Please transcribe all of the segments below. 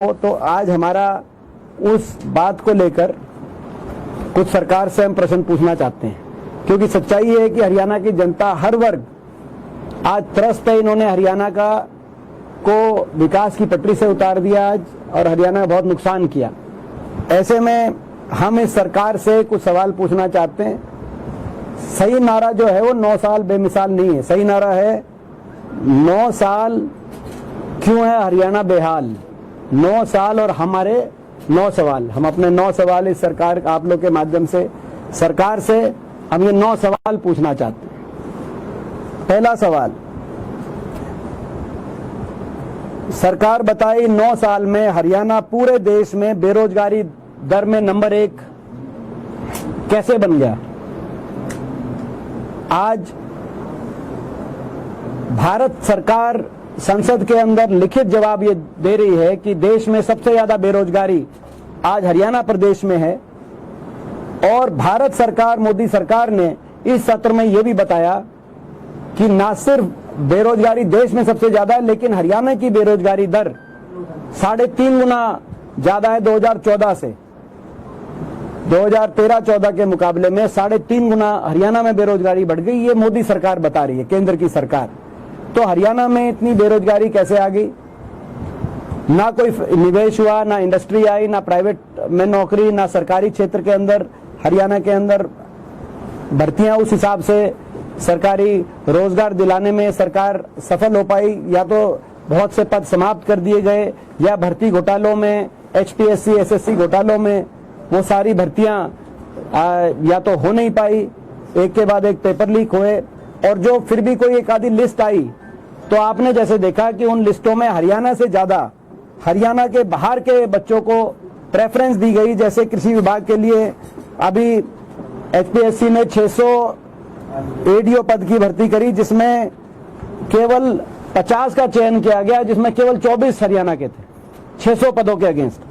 तो आज हमारा उस बात को लेकर कुछ सरकार से हम प्रश्न पूछना चाहते हैं, क्योंकि सच्चाई है कि हरियाणा की जनता हर वर्ग आज त्रस्त है। इन्होंने हरियाणा को विकास की पटरी से उतार दिया आज, और हरियाणा का बहुत नुकसान किया। ऐसे में हम इस सरकार से कुछ सवाल पूछना चाहते हैं। सही नारा जो है वो 9 साल बेमिसाल नहीं है। सही नारा है 9 साल क्यों है हरियाणा बेहाल। 9 साल और हमारे 9 सवाल। हम अपने 9 सवाल इस सरकार, आप लोग के माध्यम से सरकार से हम ये 9 सवाल पूछना चाहते हैं। पहला सवाल, सरकार बताई 9 साल में हरियाणा पूरे देश में बेरोजगारी दर में नंबर 1 कैसे बन गया। आज भारत सरकार संसद के अंदर लिखित जवाब ये दे रही है कि देश में सबसे ज्यादा बेरोजगारी आज हरियाणा प्रदेश में है। और भारत सरकार, मोदी सरकार ने इस सत्र में यह भी बताया कि ना सिर्फ बेरोजगारी देश में सबसे ज्यादा है, लेकिन हरियाणा की बेरोजगारी दर 3.5 गुना ज्यादा है 2014 से। 2013-14 के मुकाबले में 3.5 गुना हरियाणा में बेरोजगारी बढ़ गई। ये मोदी सरकार बता रही है, केंद्र की सरकार। तो हरियाणा में इतनी बेरोजगारी कैसे आ गई। ना कोई निवेश हुआ, ना इंडस्ट्री आई, ना प्राइवेट में नौकरी, ना सरकारी क्षेत्र के अंदर हरियाणा के अंदर भर्तियां उस हिसाब से सरकारी रोजगार दिलाने में सरकार सफल हो पाई। या तो बहुत से पद समाप्त कर दिए गए, या भर्ती घोटालों में, HPSC SSC घोटालों में वो सारी भर्तियां या तो हो नहीं पाई, एक के बाद एक पेपर लीक हुए। और जो फिर भी कोई एक आधी लिस्ट आई तो आपने जैसे देखा कि उन लिस्टों में हरियाणा से ज्यादा हरियाणा के बाहर के बच्चों को प्रेफरेंस दी गई। जैसे कृषि विभाग के लिए अभी HPSC ने 600 ADO पद की भर्ती करी, जिसमें केवल 50 का चयन किया गया, जिसमें केवल 24 हरियाणा के थे 600 पदों के अगेंस्ट।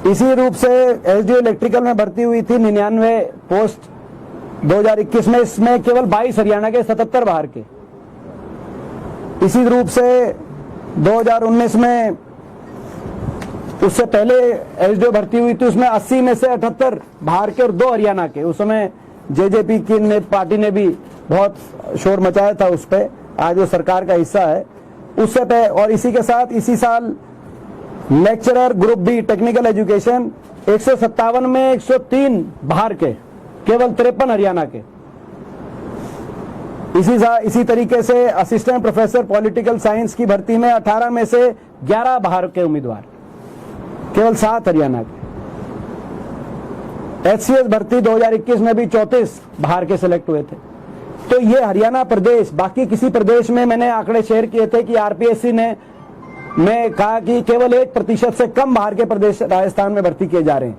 इसी रूप से SDO इलेक्ट्रिकल में भर्ती हुई थी 99 पोस्ट 2021 में, इसमें केवल 22 हरियाणा के, 77 बाहर के। इसी रूप से 2019 में उससे पहले SDO भर्ती हुई थी, उसमें 80 में से 78 बाहर के और 2 हरियाणा के। उस समय JJP की पार्टी ने भी बहुत शोर मचाया था उस पर। आज वो सरकार का हिस्सा है उससे पे। और इसी के साथ इसी साल lecturer group B technical education 157 में 103 बाहर के, केवल 53 हरियाणा के। इसी तरीके से असिस्टेंट प्रोफेसर पॉलिटिकल साइंस की भर्ती में 18 में से 11 बाहर के उम्मीदवार, केवल 7 हरियाणा के। HCS भर्ती 2021 में भी 34 बाहर के सिलेक्ट हुए थे। तो ये हरियाणा प्रदेश, बाकी किसी प्रदेश में मैंने आंकड़े शेयर किए थे कि RPSC ने कहा कि केवल 1% से कम बाहर के प्रदेश राजस्थान में भर्ती किए जा रहे हैं।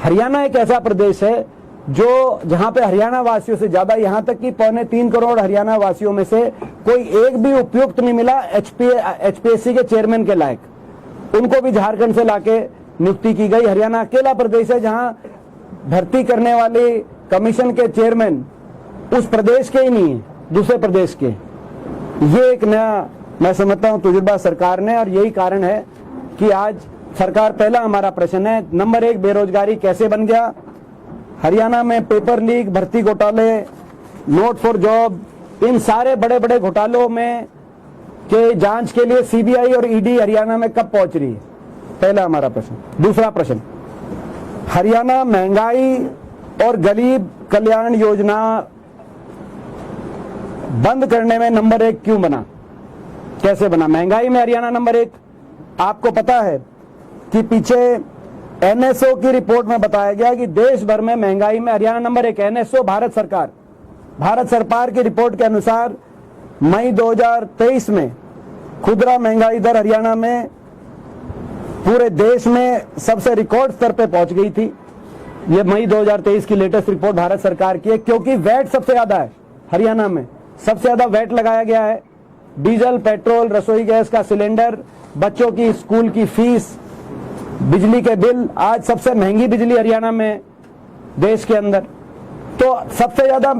हरियाणा एक ऐसा प्रदेश है जो जहां पे हरियाणा वासियों से ज्यादा, यहां तक कि 3.25 करोड़ हरियाणा वासियों में से कोई एक भी उपयुक्त नहीं मिला HPSC के चेयरमैन के लायक। उनको भी झारखंड से लाके नियुक्ति की गई। हरियाणा अकेला प्रदेश है जहां भर्ती करने वाले कमीशन के चेयरमैन उस प्रदेश के ही नहीं है, दूसरे प्रदेश के। ये एक नया, मैं समझता हूं, तजुर्बा सरकार ने। और यही कारण है कि आज सरकार, पहला हमारा प्रश्न है नंबर 1 बेरोजगारी कैसे बन गया। हरियाणा में पेपर लीक, भर्ती घोटाले, नोट फॉर जॉब, इन सारे बड़े बड़े घोटालों में के जांच के लिए CBI और ED हरियाणा में कब पहुंच रही है, पहला हमारा प्रश्न। दूसरा प्रश्न, हरियाणा महंगाई और गरीब कल्याण योजना बंद करने में नंबर 1 क्यों बना, कैसे बना। महंगाई में हरियाणा नंबर 1। आपको पता है कि पीछे NSO की रिपोर्ट में बताया गया कि देश भर में महंगाई में हरियाणा नंबर 1। NSO भारत सरकार की रिपोर्ट के अनुसार मई 2023 में खुदरा महंगाई दर हरियाणा में पूरे देश में सबसे रिकॉर्ड स्तर पे पहुंच गई थी। ये मई 2023 की लेटेस्ट रिपोर्ट भारत सरकार की है, क्योंकि वैट सबसे ज्यादा है हरियाणा में। सबसे ज्यादा वैट लगाया गया है। डीजल, पेट्रोल, रसोई गैस का सिलेंडर, बच्चों की स्कूल की फीस, बिजली के बिल। आज सबसे महंगी बिजली हरियाणा में देश के अंदर। तो सबसे ज्यादा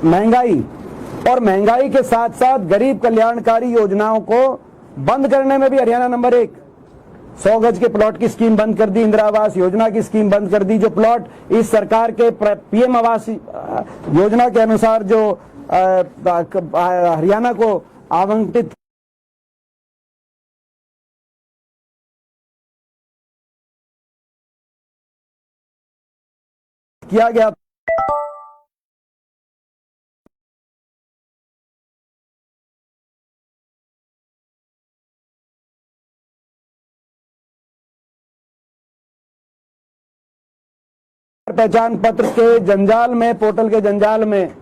महंगाई, और महंगाई के साथ साथ गरीब कल्याणकारी योजनाओं को बंद करने में भी हरियाणा नंबर 1। 100 गज के प्लॉट की स्कीम बंद कर दी, इंदिरा आवास योजना की स्कीम बंद कर दी। जो प्लॉट इस सरकार के पीएम आवास योजना के अनुसार जो हरियाणा को आवंटित किया गया, पहचान पत्र के जंजाल में, पोर्टल के जंजाल में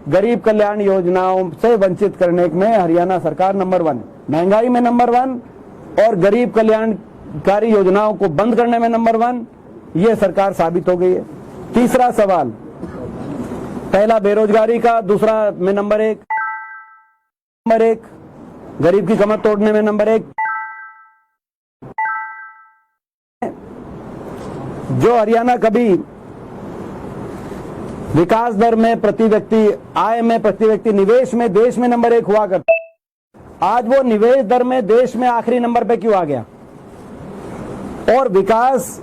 गरीब कल्याण योजनाओं से वंचित करने में हरियाणा सरकार नंबर 1, महंगाई में नंबर 1 और गरीब कल्याणकारी योजनाओं को बंद करने में नंबर 1 ये सरकार साबित हो गई है। तीसरा सवाल, पहला बेरोजगारी का, दूसरा में नंबर 1, गरीब की कमर तोड़ने में नंबर 1। जो हरियाणा कभी विकास दर में प्रति व्यक्ति, आय में प्रति व्यक्ति, निवेश में देश में नंबर 1 हुआ करता, आज वो निवेश दर में देश में आखिरी नंबर पे क्यों आ गया? और विकास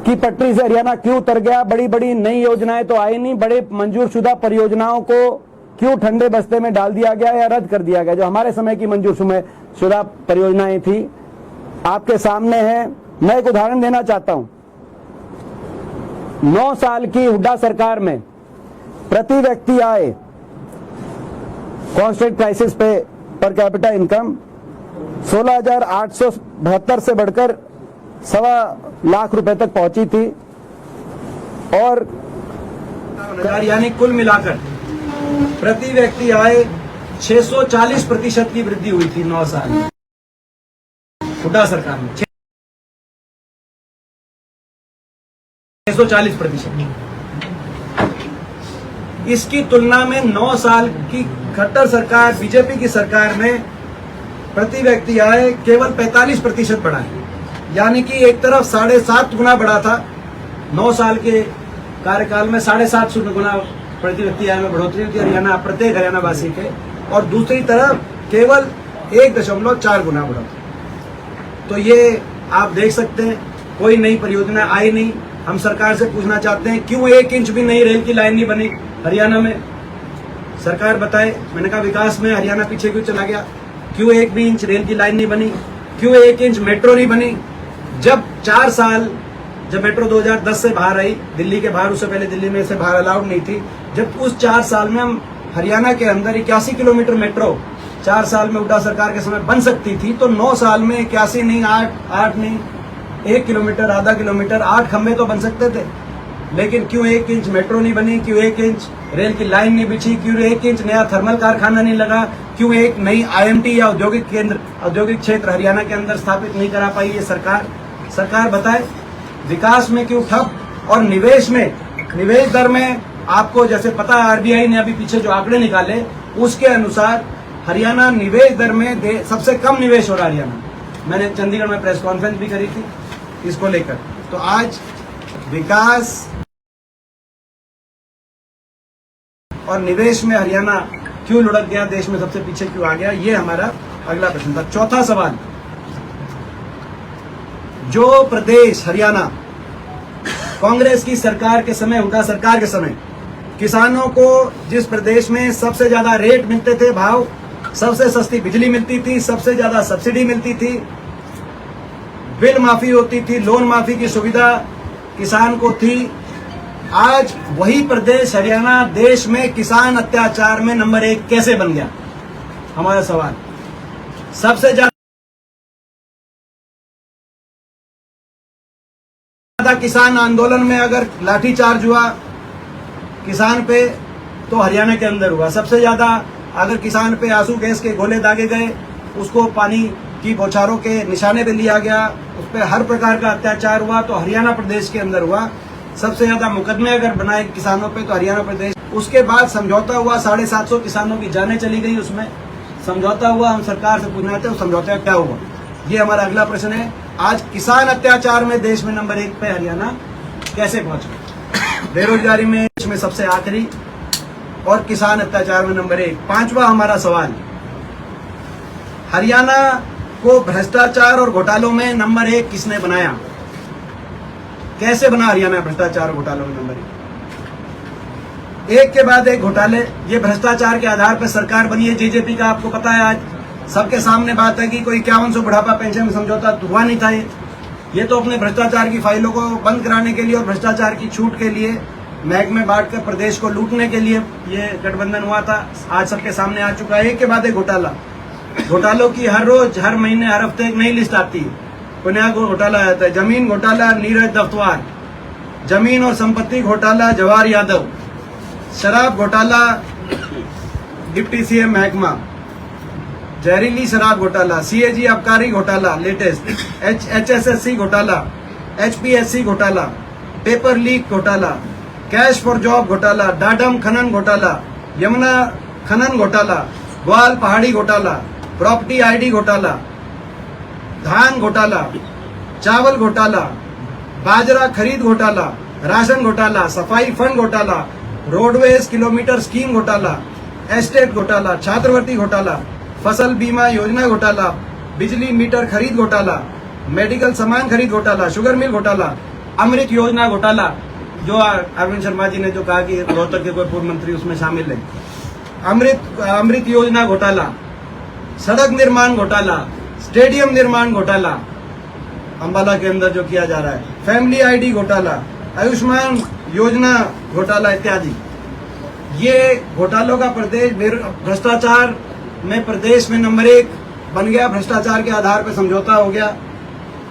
की पटरी से हरियाणा क्यों उतर गया? बड़ी बड़ी नई योजनाएं तो आई नहीं, बड़े मंजूर शुदा परियोजनाओं को क्यों ठंडे बस्ते में डाल दिया गया या रद्द कर दिया गया? जो हमारे समय की मंजूर शुदा परियोजनाएं थी आपके सामने है। मैं एक उदाहरण देना चाहता हूं। 9 साल की हुड्डा सरकार में प्रति व्यक्ति आय, कांस्टेंट प्राइसेस पे पर कैपिटा इनकम 16,872 से बढ़कर 1.25 लाख रुपए तक पहुंची थी और यानी कुल मिलाकर प्रति व्यक्ति आय 640% की वृद्धि हुई थी 9 साल में हुड्डा सरकार में, 640%। इसकी तुलना में 9 साल की खट्टर सरकार, बीजेपी की सरकार में प्रति व्यक्ति आय केवल 45% बढ़ा है। यानी कि एक तरफ 7.5 गुना बढ़ा था 9 साल के कार्यकाल में, 7.5 गुना प्रति व्यक्ति आय में बढ़ोतरी हुई थी हरियाणा, प्रत्येक हरियाणा वासी के, और दूसरी तरफ केवल 1.4 गुना बढ़ोतरी। तो ये आप देख सकते हैं, कोई नई परियोजना आई नहीं। हम सरकार से पूछना चाहते हैं क्यों 1 इंच भी नई रेल की लाइन नहीं बनी हरियाणा में? सरकार बताए। मैंने कहा विकास में हरियाणा पीछे क्यों चला गया? क्यों 1 भी इंच रेल की लाइन नहीं बनी? क्यों 1 इंच मेट्रो नहीं बनी? जब 4 साल, जब मेट्रो 2010 से बाहर आई दिल्ली के बाहर, उससे पहले दिल्ली में से बाहर अलाउड नहीं थी, जब उस 4 साल में हम हरियाणा के अंदर 81 किलोमीटर मेट्रो 4 साल में हुड्डा सरकार के समय बन सकती थी, तो 9 साल में 81 नहीं, 8 नहीं, 1 किलोमीटर, आधा किलोमीटर, 8 खंबे तो बन सकते थे। लेकिन क्यों 1 इंच मेट्रो नहीं बनी? क्यों 1 इंच रेल की लाइन नहीं बिछी? क्यों 1 इंच नया थर्मल कारखाना नहीं लगा? क्यों एक नई IMT या औद्योगिक केंद्र, औद्योगिक क्षेत्र हरियाणा के अंदर स्थापित नहीं करा पाई ये सरकार बताए। विकास में क्यों ठप? और निवेश में, निवेश दर में आपको जैसे पता है, RBI ने अभी पीछे जो आंकड़े निकाले उसके अनुसार हरियाणा निवेश दर में सबसे कम निवेश हो रहा है हरियाणा। मैंने चंडीगढ़ में प्रेस कॉन्फ्रेंस भी करी थी इसको लेकर। तो आज विकास और निवेश में हरियाणा क्यों लुढ़क गया, देश में सबसे पीछे क्यों आ गया, ये हमारा अगला प्रश्न था। चौथा सवाल, जो प्रदेश हरियाणा कांग्रेस की सरकार के समय, हुड्डा सरकार के समय, किसानों को जिस प्रदेश में सबसे ज्यादा रेट मिलते थे, भाव, सबसे सस्ती बिजली मिलती थी, सबसे ज्यादा सब्सिडी मिलती थी, बिल माफी होती थी, लोन माफी की सुविधा किसान को थी, आज वही प्रदेश हरियाणा देश में किसान अत्याचार में नंबर 1 कैसे बन गया? हमारा सवाल। सबसे ज्यादा किसान आंदोलन में अगर लाठीचार्ज हुआ किसान पे तो हरियाणा के अंदर हुआ। सबसे ज्यादा अगर किसान पे आंसू गैस के गोले दागे गए, उसको पानी की बौछारों के निशाने पे लिया गया, उस पर हर प्रकार का अत्याचार हुआ तो हरियाणा प्रदेश के अंदर हुआ। सबसे ज्यादा मुकदमे अगर बनाए किसानों पे तो हरियाणा प्रदेश। उसके बाद समझौता हुआ, 750 किसानों की जानें चली गई, उसमें समझौता हुआ। हम सरकार से पूछना चाहते हैं समझौते का क्या हुआ, ये हमारा अगला प्रश्न है। आज किसान अत्याचार में देश में नंबर 1 पे हरियाणा कैसे पहुंच गया? बेरोजगारी में देश में सबसे आखिरी और किसान अत्याचार में नंबर 1। 5वां हमारा सवाल, हरियाणा को भ्रष्टाचार और घोटालों में नंबर 1 किसने बनाया? कैसे बना हरियाणा भ्रष्टाचार और घोटालों में नंबर 1? एक के बाद एक घोटाले। ये भ्रष्टाचार के आधार पर सरकार बनी है जेजेपी का, आपको पता है। आज सबके सामने बात है कि कोई 5100 बुढ़ापा पेंशन में समझौता हुआ नहीं था। ये तो अपने भ्रष्टाचार की फाइलों को बंद कराने के लिए और भ्रष्टाचार की छूट के लिए महकमे बांटकर प्रदेश को लूटने के लिए ये गठबंधन हुआ था। आज सबके सामने आ चुका है एक के बाद एक घोटाला। घोटालों की हर रोज, हर महीने, हर हफ्ते एक नई लिस्ट आती है। कोई नया घोटाला आता है। जमीन घोटाला नीरज दफ्तवार, जमीन और संपत्ति घोटाला जवाहर यादव, शराब घोटाला डिप्टी सीएम महकमा, जहरीली शराब घोटाला, सीएजी आबकारी घोटाला लेटेस्ट, एचएसएससी घोटाला, एचपीएससी घोटाला, पेपर लीक घोटाला, कैश फॉर जॉब घोटाला, डाडम खनन घोटाला, यमुना खनन घोटाला, ग्वाल पहाड़ी घोटाला, प्रॉपर्टी आईडी घोटाला, धान घोटाला, चावल घोटाला, बाजरा खरीद घोटाला, राशन घोटाला, सफाई फंड घोटाला, रोडवेज किलोमीटर स्कीम घोटाला, एस्टेट घोटाला, छात्रवृत्ति घोटाला, फसल बीमा योजना घोटाला, बिजली मीटर खरीद घोटाला, मेडिकल सामान खरीद घोटाला, शुगर मिल घोटाला, अमृत योजना घोटाला, जो अरविंद शर्मा जी ने जो कहा कि रोहतक के कोई पूर्व मंत्री उसमें शामिल है, अमृत योजना घोटाला, सड़क निर्माण घोटाला, स्टेडियम निर्माण घोटाला अंबाला के अंदर जो किया जा रहा है, फैमिली आईडी घोटाला, आयुष्मान योजना घोटाला इत्यादि। ये घोटालों का प्रदेश, भ्रष्टाचार में प्रदेश में नंबर 1 बन गया। भ्रष्टाचार के आधार पर समझौता हो गया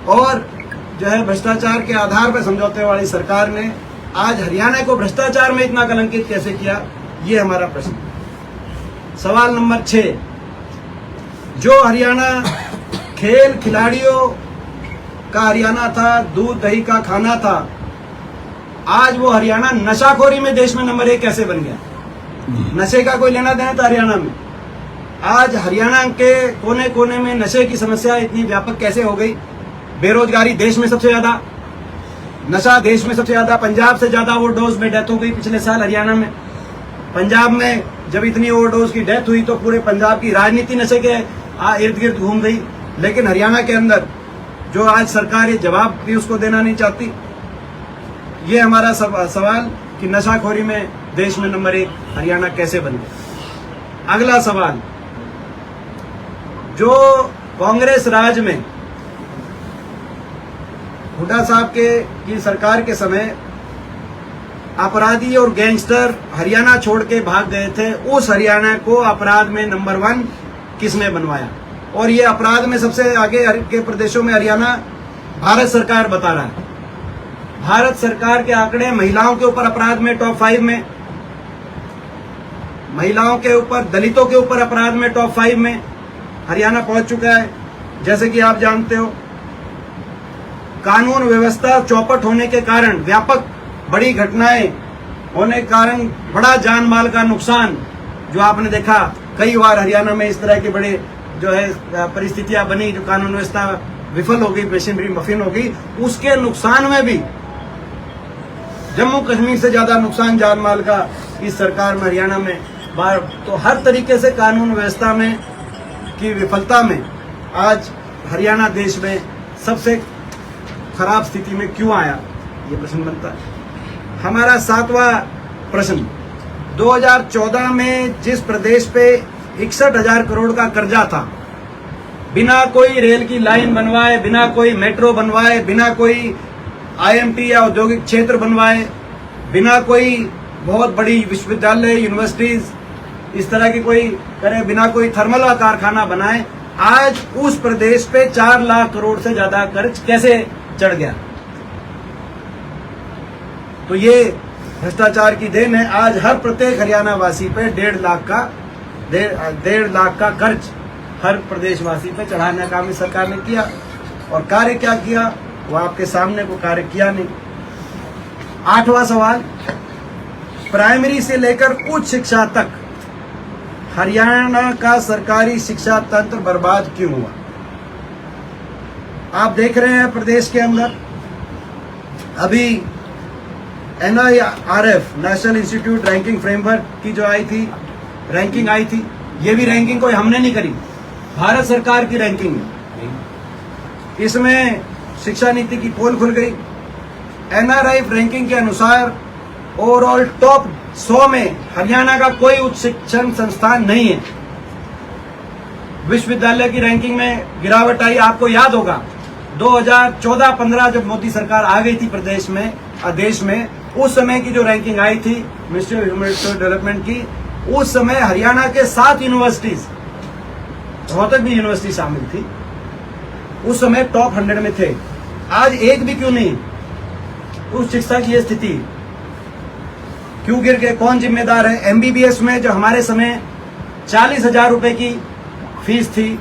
और जो है भ्रष्टाचार के आधार पर समझौते वाली सरकार ने आज हरियाणा को भ्रष्टाचार में इतना कलंकित कैसे किया, ये हमारा प्रश्न। सवाल नंबर 6, जो हरियाणा खेल खिलाड़ियों का हरियाणा था, दूध दही का खाना था, आज वो हरियाणा नशाखोरी में देश में नंबर 1 कैसे बन गया? नशे का कोई लेना देना था हरियाणा में? आज हरियाणा के कोने कोने में नशे की समस्या इतनी व्यापक कैसे हो गई? बेरोजगारी देश में सबसे ज्यादा, नशा देश में सबसे ज्यादा, पंजाब से ज्यादा ओवरडोज में डेथ हो गई पिछले साल हरियाणा में। पंजाब में जब इतनी ओवरडोज की डेथ हुई तो पूरे पंजाब की राजनीति नशे के इर्द गिर्द घूम गई, लेकिन हरियाणा के अंदर जो आज सरकार ये जवाब भी उसको देना नहीं चाहती। ये हमारा सवाल कि नशाखोरी में देश में नंबर 1 हरियाणा कैसे बन गया। अगला सवाल, जो कांग्रेस राज में हुड्डा साहब की सरकार के समय अपराधी और गैंगस्टर हरियाणा छोड़ के भाग गए थे, उस हरियाणा को अपराध में नंबर 1 किसने बनवाया? और ये अपराध में सबसे आगे के प्रदेशों में हरियाणा भारत सरकार बता रहा है। भारत सरकार के आंकड़े महिलाओं के ऊपर अपराध में टॉप 5 में, महिलाओं के ऊपर, दलितों के ऊपर अपराध में टॉप 5 में हरियाणा पहुंच चुका है। जैसे कि आप जानते हो, कानून व्यवस्था चौपट होने के कारण, व्यापक बड़ी घटनाएं होने के कारण बड़ा जान माल का नुकसान जो आपने देखा, कई बार हरियाणा में इस तरह की बड़ी जो है परिस्थितियां बनी, जो कानून व्यवस्था विफल हो गई, मशीनरी मफिन हो गई, उसके नुकसान में भी जम्मू कश्मीर से ज्यादा नुकसान जान माल का इस सरकार में हरियाणा में बार। तो हर तरीके से कानून व्यवस्था में की विफलता में आज हरियाणा देश में सबसे खराब स्थिति में क्यों आया, ये प्रश्न बनता है। हमारा 7वां प्रश्न, 2014 में जिस प्रदेश पे 61,000 करोड़ का कर्जा था, बिना कोई रेल की लाइन बनवाए, बिना कोई मेट्रो बनवाए, बिना कोई आईएमटी या औद्योगिक क्षेत्र बनवाए, बिना कोई बहुत बड़ी विश्वविद्यालय, यूनिवर्सिटीज इस तरह की कोई करे, बिना कोई थर्मल का कारखाना बनाए, आज उस प्रदेश पे 4 लाख करोड़ से ज्यादा कर्ज कैसे चढ़ गया? तो ये भ्रष्टाचार की देन है। आज हर प्रत्येक हरियाणा वासी पे 1.5 लाख का कर्ज हर प्रदेशवासी पे चढ़ाने का काम इस सरकार ने किया। और कार्य क्या किया वो आपके सामने, को कार्य किया नहीं। 8वां सवाल, प्राइमरी से लेकर उच्च शिक्षा तक हरियाणा का सरकारी शिक्षा तंत्र बर्बाद क्यों हुआ? आप देख रहे हैं प्रदेश के अंदर अभी NIRF, national institute ranking framework की जो आई थी, रैंकिंग आई थी, ये भी रैंकिंग कोई हमने नहीं करी, भारत सरकार की रैंकिंग में। इसमें शिक्षा नीति की पोल खुल गई। एनआरआई रैंकिंग के अनुसार ओवरऑल टॉप 100 में हरियाणा का कोई उच्च शिक्षण संस्थान नहीं है। विश्वविद्यालय की रैंकिंग में गिरावट आई। आपको याद होगा 2014-15 जब मोदी सरकार आ गई थी प्रदेश में, देश में, उस समय की जो रैंकिंग आई थी ministry of human resource development की, उस समय हरियाणा के 7 यूनिवर्सिटीज, रोहतक भी यूनिवर्सिटी शामिल थी, उस समय टॉप 100 में थे। आज एक भी क्यों नहीं? उस शिक्षा की ये स्थिति क्यों गिर गए? कौन जिम्मेदार है? एमबीबीएस में जो हमारे समय 40,000 रुपए की फीस थी,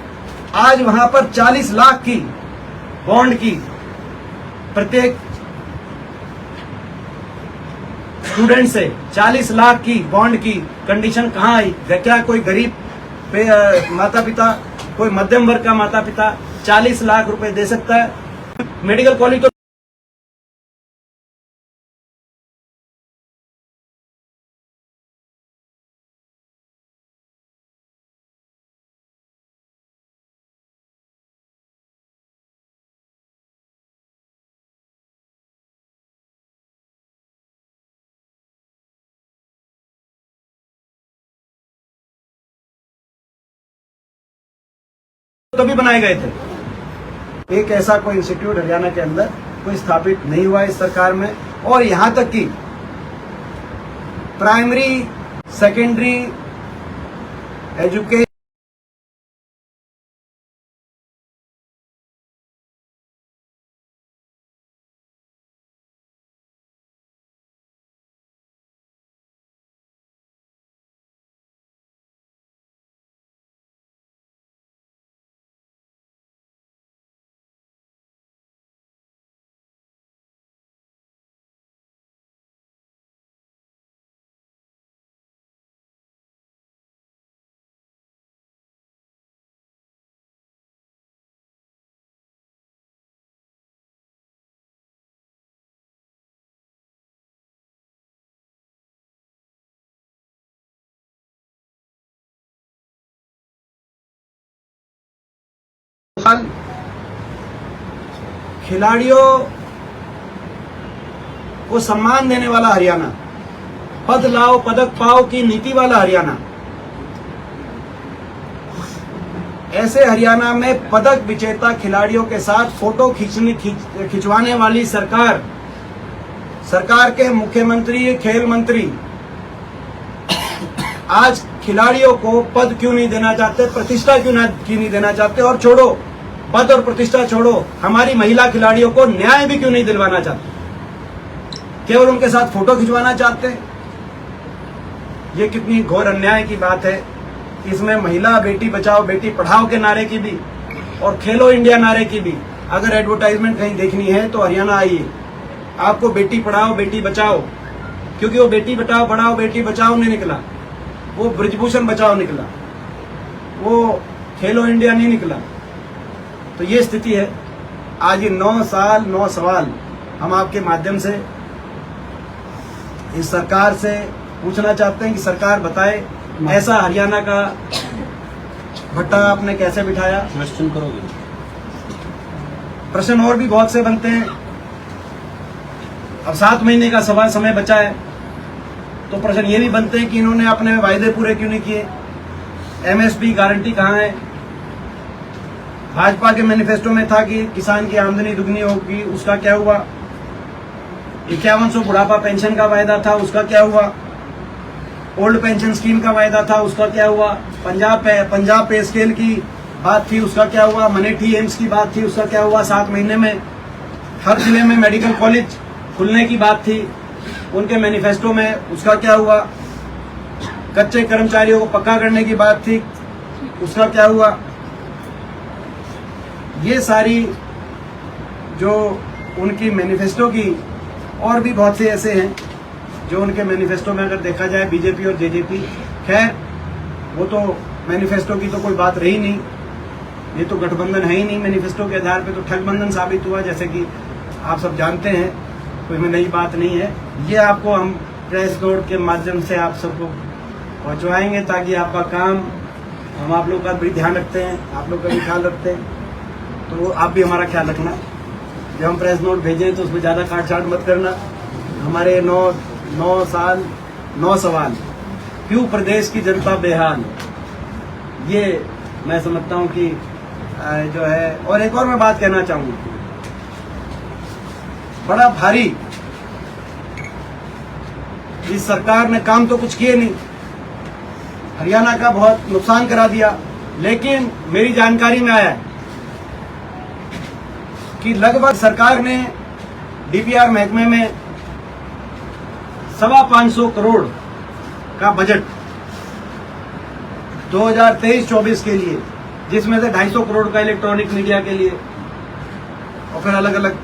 आज वहां पर 40 लाख की बॉन्ड की प्रत्येक स्टूडेंट से 40 लाख की बॉन्ड की कंडीशन कहां आई? क्या कोई गरीब माता पिता, कोई मध्यम वर्ग का माता पिता 40 लाख रुपए दे सकता है? मेडिकल कॉलेज तो भी बनाए गए थे। एक ऐसा कोई इंस्टीट्यूट हरियाणा के अंदर कोई स्थापित नहीं हुआ इस सरकार में। और यहां तक कि प्राइमरी, सेकेंडरी एजुकेशन खिलाड़ियों को सम्मान देने वाला हरियाणा, पद लाओ पदक पाओ की नीति वाला हरियाणा, ऐसे हरियाणा में पदक विजेता खिलाड़ियों के साथ फोटो खिंचवाने वाली सरकार के मुख्यमंत्री, खेल मंत्री आज खिलाड़ियों को पद क्यों नहीं देना चाहते, प्रतिष्ठा क्यों नहीं देना चाहते? और छोड़ो पद और प्रतिष्ठा छोड़ो, हमारी महिला खिलाड़ियों को न्याय भी क्यों नहीं दिलवाना चाहते? केवल उनके साथ फोटो खिंचवाना चाहते हैं। ये कितनी घोर अन्याय की बात है। इसमें महिला बेटी बचाओ बेटी पढ़ाओ के नारे की भी और खेलो इंडिया नारे की भी अगर एडवर्टाइजमेंट कहीं देखनी है तो हरियाणा आइए। आपको बेटी पढ़ाओ बेटी बचाओ, क्योंकि वो बेटी बचाओ पढ़ाओ बेटी बचाओ नहीं निकला, वो ब्रिजभूषण बचाओ निकला, वो खेलो इंडिया नहीं निकला। तो ये स्थिति है। आज ये 9 साल 9 सवाल हम आपके माध्यम से इस सरकार से पूछना चाहते हैं कि सरकार बताए ऐसा हरियाणा का भट्टा आपने कैसे बिठाया? क्वेश्चन करोगे? प्रश्न और भी बहुत से बनते हैं। अब 7 महीने का समय बचा है तो प्रश्न ये भी बनते हैं कि इन्होंने अपने वायदे पूरे क्यों नहीं किए? एमएसपी गारंटी कहाँ है? भाजपा के मैनिफेस्टो में था कि किसान की आमदनी दुगनी होगी, उसका क्या हुआ? 5100 बुढ़ापा पेंशन का वायदा था, उसका क्या हुआ? ओल्ड पेंशन स्कीम का वायदा था, उसका क्या हुआ? पंजाब पे स्केल की बात थी, उसका क्या हुआ? मनेठी एम्स की बात थी, उसका क्या हुआ? 7 महीने में हर जिले में मेडिकल कॉलेज खुलने की बात थी उनके मैनिफेस्टो में, उसका क्या हुआ? कच्चे कर्मचारियों को पक्का करने की बात थी, उसका क्या हुआ? ये सारी जो उनकी मैनिफेस्टो की और भी बहुत से ऐसे हैं जो उनके मैनिफेस्टो में अगर देखा जाए बीजेपी और जेजेपी, खैर वो तो मैनिफेस्टो की तो कोई बात रही नहीं, ये तो गठबंधन है ही नहीं। मैनिफेस्टो के आधार पे तो ठगबंधन साबित हुआ, जैसे कि आप सब जानते हैं, कोई में नई बात नहीं है। ये आपको हम प्रेस नोट के माध्यम से आप सबको पहुंचवाएंगे ताकि आपका काम हम आप लोग का भी ध्यान रखते हैं, आप लोग का भी ख्याल रखते हैं, तो आप भी हमारा ख्याल रखना। जब हम प्रेस नोट भेजें तो उसमें ज़्यादा काट छाट मत करना। हमारे 9 साल 9 सवाल, क्यों प्रदेश की जनता बेहाल, ये मैं समझता हूँ कि जो है। और एक और मैं बात कहना चाहूँगा, बड़ा भारी इस सरकार ने काम तो कुछ किए नहीं, हरियाणा का बहुत नुकसान करा दिया, लेकिन मेरी जानकारी में आया है कि लगभग सरकार ने डीपीआर महकमे में 525 करोड़ का बजट 2023-24 के लिए, जिसमें से 250 करोड़ का इलेक्ट्रॉनिक मीडिया के लिए और फिर अलग अलग,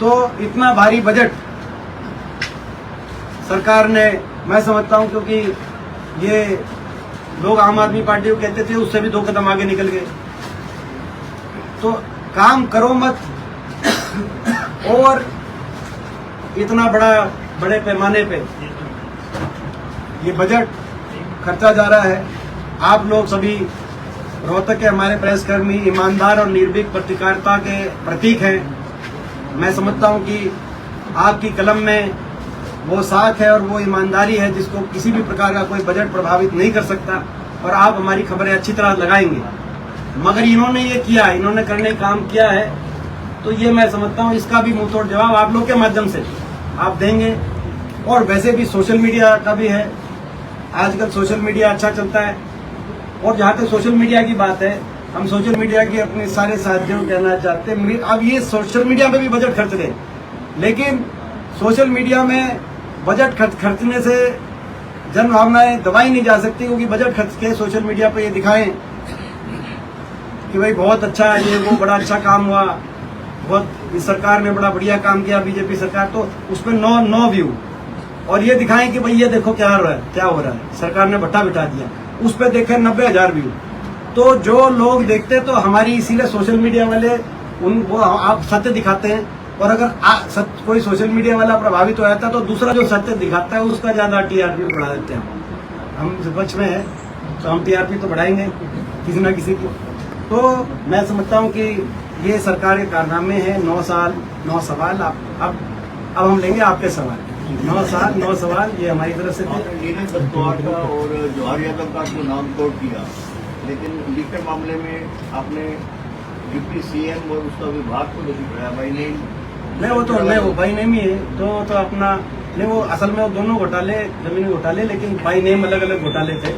तो इतना भारी बजट सरकार ने, मैं समझता हूं, क्योंकि ये लोग आम आदमी पार्टी को कहते थे, उससे भी 2 कदम आगे निकल गए। तो काम करो मत, और इतना बड़े पैमाने पे ये बजट खर्चा जा रहा है। आप लोग सभी रोहतक के हमारे प्रेसकर्मी ईमानदार और निर्भीक पत्रकारिता के प्रतीक हैं। मैं समझता हूं कि आपकी कलम में वो साख है और वो ईमानदारी है जिसको किसी भी प्रकार का कोई बजट प्रभावित नहीं कर सकता, और आप हमारी खबरें अच्छी तरह लगाएंगे। मगर इन्होंने ये किया, इन्होंने करने काम किया है, तो ये मैं समझता हूँ इसका भी मुंहतोड़ जवाब आप लोग के माध्यम से आप देंगे। और वैसे भी सोशल मीडिया का भी है, आजकल सोशल मीडिया अच्छा चलता है। और जहाँ तक सोशल मीडिया की बात है, हम सोशल मीडिया की अपने सारे साथियों को कहना चाहते हैं, अब ये सोशल मीडिया पे भी बजट खर्च रहे, लेकिन सोशल मीडिया में बजट खर्चने से जन भावनाएं दबाई नहीं जा सकती, क्योंकि बजट खर्च के सोशल मीडिया पे ये दिखाएं कि भाई बहुत अच्छा है, ये वो बड़ा अच्छा काम हुआ, बहुत इस सरकार ने बड़ा बढ़िया काम किया, बीजेपी सरकार, तो उस पर 9 व्यू, और ये दिखाएं कि भाई ये देखो क्या हो रहा है, सरकार ने भट्टा बिठा दिया, उस पर देखें 90,000 व्यू। तो जो लोग देखते तो हमारी, इसीलिए सोशल मीडिया वाले वो आप सत्य दिखाते हैं, और अगर कोई सोशल मीडिया वाला प्रभावित हो जाता है तो दूसरा जो सत्य दिखाता है उसका ज्यादा टीआरपी बढ़ा देते हैं। हम विपक्ष में है तो हम टीआरपी तो बढ़ाएंगे किसी ना किसी की। तो मैं समझता हूं कि ये सरकार के कारनामे हैं। 9 साल 9 सवाल। अब हम लेंगे आपके सवाल। 9 साल 9 सवाल, ये हमारी तरफ से नीरज बत्तौर का और जवाहर यादव का जो नाम तोड़ किया, लेकिन लीकर मामले में आपने डिप्टी सीएम और उसका विभाग को नहीं दिखाया भाई नहीं, वो भाई नेम ही है, तो अपना नहीं, वो असल में वो दोनों घोटाले, जमीनी घोटाले, लेकिन बाई नेम अलग अलग घोटाले थे,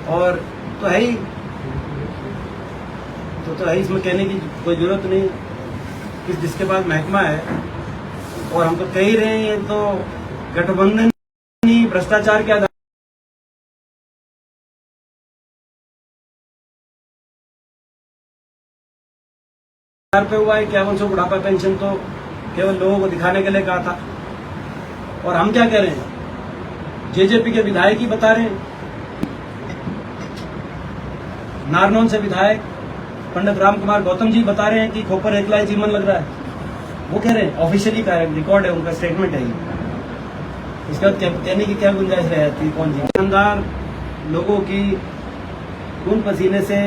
और तो है ही, तो है, इसमें कहने की कोई जरूरत नहीं कि जिसके पास महकमा है। और हम तो कह ही रहे हैं, ये तो गठबंधन ही भ्रष्टाचार के आधार पे हुआ है। 5100 बुढ़ापा पेंशन तो केवल लोगों को दिखाने के लिए कहा था, और हम क्या कह रहे हैं, जेजेपी के विधायक ही बता रहे हैं। नारनौल से विधायक पंडित राम कुमार गौतम जी बता रहे हैं कि खोपर एकलाई जीवन लग रहा है। वो कह रहे हैं, ऑफिशियली का रिकॉर्ड है, उनका स्टेटमेंट है। इसका कहने की क्या गुंजाइश रहती? कौन जी ईमानदार लोगों की खून पसीने से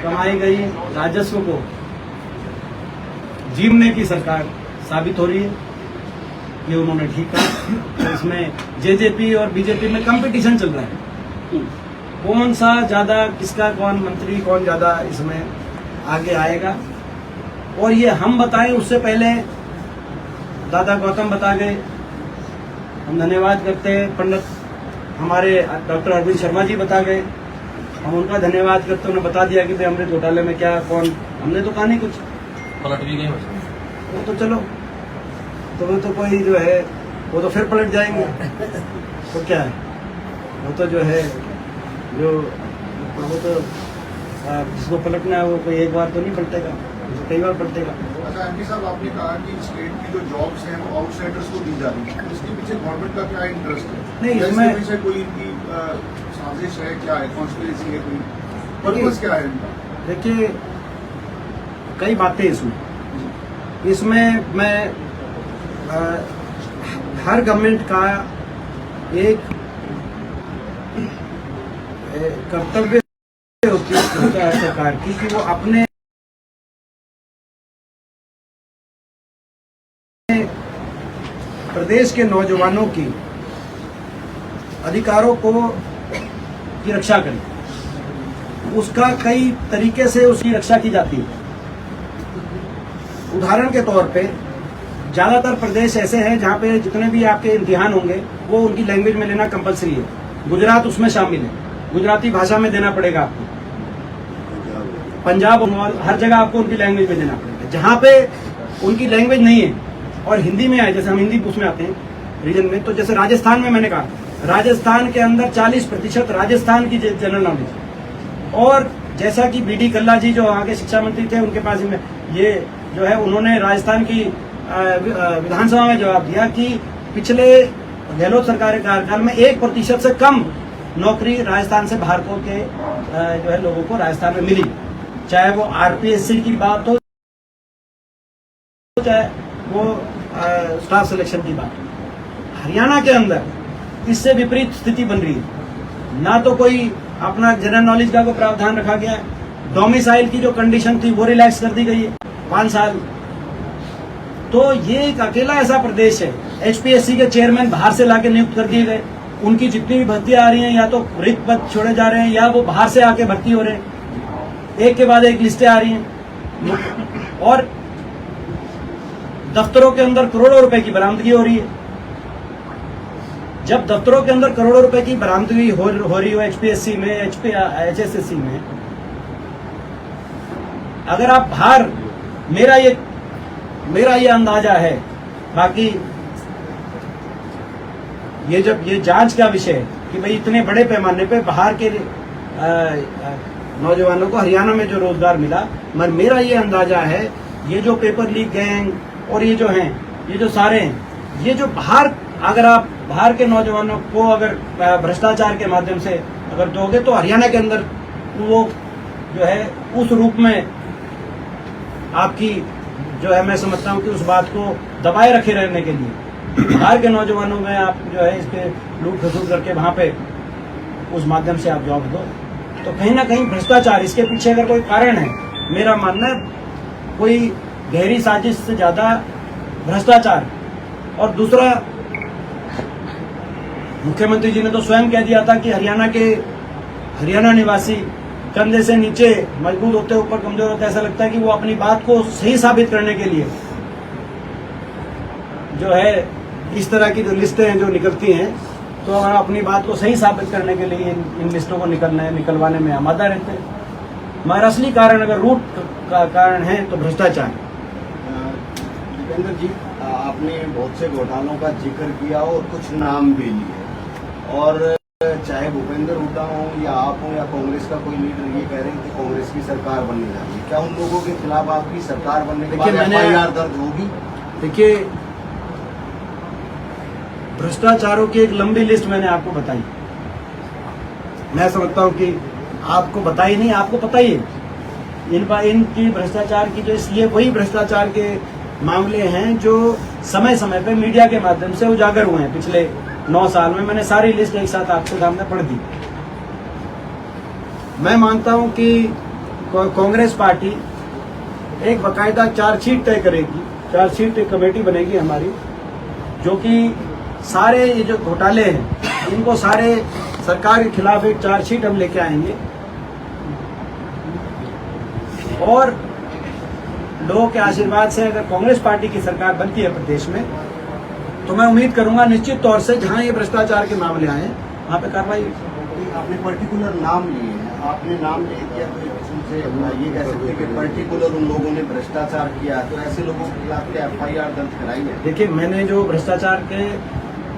कमाई गई राजस्व को जीवने की सरकार साबित हो रही है, ये उन्होंने ठीक कहा। तो इसमें जेजेपी और बीजेपी में कंपटीशन चल रहा है, कौन सा ज्यादा, किसका कौन मंत्री, कौन ज्यादा इसमें आगे आएगा। और ये हम बताएं उससे पहले दादा गौतम बता गए। हम धन्यवाद करते हैं, पंडित हमारे डॉक्टर अरविंद शर्मा जी बता गए, हम उनका धन्यवाद करते हैं। उन्होंने बता दिया कि भाई अमृत घोटाले में क्या, कौन, हमने तो कहा नहीं कुछ, पलट भी गए वो तो चलो, तो वो तो कोई जो है वो तो फिर पलट जाएंगे, तो क्या है, वो तो जो है जो वो तो जिसको पलटना है वो कोई एक बार तो नहीं पलटेगा, तो कई बार पलटेगा। अच्छा एमपी साहब, आपने कहा कि स्टेट की जो जॉब्स हैं वो आउटसाइडर्स को दी जा रही है, तो इसके पीछे गवर्नमेंट का क्या इंटरेस्ट है? नहीं, या इसमें- इसके पीछे कोई इनकी साजिश है, क्या है, कॉन्स्पिरेसी है, कोई पर्पस क्या है इनका? देखिए, कई बातें इसमें मैं हर गवर्नमेंट का कर्तव्य होती है सरकार की कि वो अपने प्रदेश के नौजवानों की अधिकारों की रक्षा करें। उसका कई तरीके से उसकी रक्षा की जाती है। उदाहरण के तौर पे ज्यादातर प्रदेश ऐसे हैं जहां पे जितने भी आपके इम्तिहान होंगे वो उनकी लैंग्वेज में लेना कंपलसरी है। गुजरात उसमें शामिल है, गुजराती भाषा में देना पड़ेगा आपको। पंजाब हर जगह आपको उनकी लैंग्वेज में देना पड़ेगा। जहां पे उनकी लैंग्वेज नहीं है और हिंदी में आए, जैसे हम हिंदी उसमें आते हैं रीजन में, तो जैसे राजस्थान में मैंने कहा राजस्थान के अंदर 40% राजस्थान की जनरल नॉलेज। और जैसा कि बीडी कल्ला जी जो वहाँ के शिक्षा मंत्री थे उनके पास ये जो है उन्होंने राजस्थान की विधानसभा में जवाब दिया कि पिछले गहलोत सरकार के कार्यकाल में 1% से कम नौकरी राजस्थान से बाहर को के जो है लोगों को राजस्थान में मिली, चाहे वो आरपीएससी की बात हो चाहे वो स्टाफ सिलेक्शन की बात। हरियाणा के अंदर इससे विपरीत स्थिति बन रही है। ना तो कोई अपना जनरल नॉलेज का कोई प्रावधान रखा गया है, डोमिसाइल की जो कंडीशन थी वो रिलैक्स कर दी गई है 5 साल। तो ये एक अकेला ऐसा प्रदेश है, एचपीएससी के चेयरमैन बाहर से लाके नियुक्त कर दिए गए। उनकी जितनी भी भर्तियां आ रही हैं या तो रिक्त पद छोड़े जा रहे हैं या वो बाहर से आके भर्ती हो रहे हैं। एक के बाद एक लिस्टें आ रही हैं और दफ्तरों के अंदर करोड़ों रुपए की बरामदगी हो रही है। जब दफ्तरों के अंदर करोड़ों रुपए की बरामदगी हो रही हो एचपीएससी में, एचएसएससी में, अगर आप बाहर, मेरा ये अंदाजा है, बाकी ये जब ये जांच का विषय है कि भाई इतने बड़े पैमाने पे बाहर के नौजवानों को हरियाणा में जो रोजगार मिला, मगर मेरा ये अंदाजा है ये जो पेपर लीक गैंग और ये जो हैं, ये जो सारे हैं, ये जो बाहर, अगर आप बाहर के नौजवानों को अगर भ्रष्टाचार के माध्यम से अगर दोगे तो हरियाणा के अंदर वो जो है उस रूप में आपकी जो है, मैं समझता हूँ कि उस बात को दबाए रखे रहने के लिए बाहर के नौजवानों में आप जो है इस पे लूट खसूट करके वहां पे उस माध्यम से आप जॉब दो, तो कहीं ना कहीं भ्रष्टाचार इसके पीछे अगर कोई कारण है, मेरा मानना है कोई गहरी साजिश से ज्यादा भ्रष्टाचार। और दूसरा, मुख्यमंत्री जी ने तो स्वयं कह दिया था कि हरियाणा निवासी कंधे से नीचे मजबूत होते ऊपर कमजोर होता है। ऐसा लगता है कि वो अपनी बात को सही साबित करने के लिए जो है इस तरह की जो लिस्टें हैं जो निकलती हैं, तो हम अपनी बात को सही साबित करने के लिए इन लिस्टों को निकलवाने में आमादा रहते हैं। मगर असली कारण अगर रूट का कारण है तो भ्रष्टाचार। दीपेंद्र जी, आपने बहुत से घोटालों का जिक्र किया और कुछ नाम भी लिए, और चाहे भूपेंद्र हुड्डा हो या आप हो या कांग्रेस का कोई लीडर ये कह रहे हैं कि कांग्रेस की सरकार बनने जा रही है। क्या उन लोगों के खिलाफ आपकी सरकार बनने के बाद एफआईआर दर्ज होगी? देखिए, भ्रष्टाचारों की एक लंबी लिस्ट मैंने आपको बताई। मैं समझता हूं कि आपको बताई नहीं, आपको पता ही है इनकी भ्रष्टाचार की जो ये वही भ्रष्टाचार के मामले हैं जो समय समय पे मीडिया के माध्यम से उजागर हुए हैं पिछले 9 साल में। मैंने सारी लिस्ट एक साथ आपके सामने पढ़ दी। मैं मानता हूं कि कांग्रेस पार्टी एक बाकायदा चार्जशीट तय करेगी, चार्जशीट कमेटी बनेगी हमारी, जो कि सारे ये जो घोटाले हैं इनको सारे सरकार के खिलाफ एक चार्जशीट हम लेके आएंगे और लोगों के आशीर्वाद से अगर कांग्रेस पार्टी की सरकार बनती है प्रदेश में तो मैं उम्मीद करूंगा निश्चित तौर से जहां ये भ्रष्टाचार के मामले आए वहां पे कार्रवाई। आपने पर्टिकुलर नाम लिए हैं, आपने नाम ले दिया तो उनसे ये कह सकते हैं कि पर्टिकुलर उन लोगों ने भ्रष्टाचार किया, तो ऐसे लोगों के खिलाफ क्या एफआईआर दर्ज कराई है? देखिए, मैंने जो भ्रष्टाचार के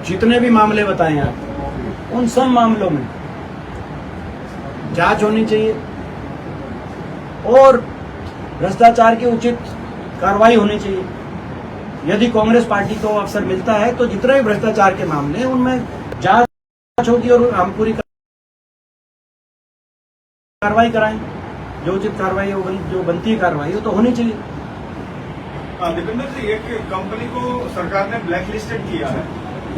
जितने भी मामले बताए हैं आपको, उन सब मामलों में जांच होनी चाहिए और भ्रष्टाचार की उचित कार्रवाई होनी चाहिए। यदि कांग्रेस पार्टी को अवसर मिलता है तो जितने भी भ्रष्टाचार के मामले हैं उनमें जांच होगी और हम पूरी कार्रवाई कराएं। जो उचित कार्रवाई जो बनती है कार्रवाई वो तो होनी चाहिए। दीपेंद्र जी, एक कंपनी को सरकार ने ब्लैक लिस्टेड किया है,